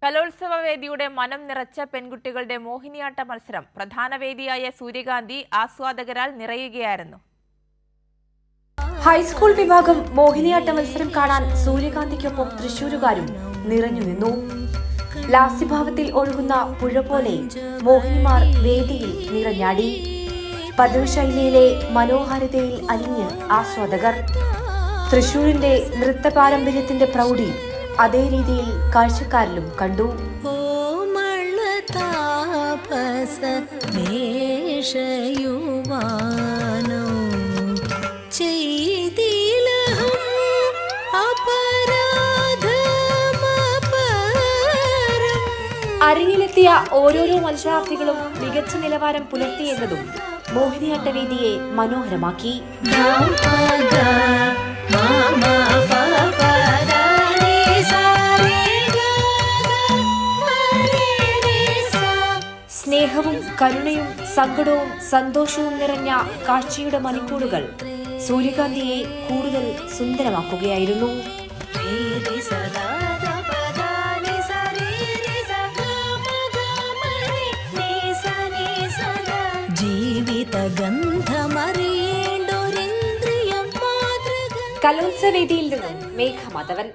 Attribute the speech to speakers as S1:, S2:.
S1: കലോത്സവ വേദിയുടെ മനം നിറച്ച പെൺകുട്ടികളുടെ മോഹിനിയാട്ട മത്സരം പ്രധാന വേദിയായ സൂര്യകാന്തി ആസ്വാദകരാൽ നിറയുകയായിരുന്നു.
S2: ഹൈസ്കൂൾ വിഭാഗം മോഹിനിയാട്ട മത്സരം കാണാൻ സൂര്യകാന്തിക്കൊപ്പം തൃശൂരുകാരും നിറഞ്ഞു നിന്നു. ലാസ്യഭാവത്തിൽ ഒഴുകുന്ന പുഴ പോലെ മോഹിനിമാർ വേദിയിൽ നിറഞ്ഞാടി. പദശൈലിയിലെ മനോഹാരിതയിൽ അലിഞ്ഞ് ആസ്വാദകർ. തൃശൂരിന്റെ നൃത്ത പാരമ്പര്യത്തിന്റെ പ്രൗഢി അതേ രീതിയിൽ കാഴ്ചക്കാരിലും കണ്ടു. അരങ്ങിലെത്തിയ ഓരോരോ മത്സരാർത്ഥികളും മികച്ച നിലവാരം പുലർത്തിയെന്നതും മോഹിനിയാട്ട വേദിയെ മനോഹരമാക്കി. സ്നേഹവും കരുണയും സങ്കടവും സന്തോഷവും നിറഞ്ഞ കാഴ്ചയുടെ മണിക്കൂറുകൾ സൂര്യകാന്തിയെ കൂടുതൽ സുന്ദരമാക്കുകയായിരുന്നു. കലോത്സവ വേദിയിൽ നിന്നും മേഘ മാധവൻ.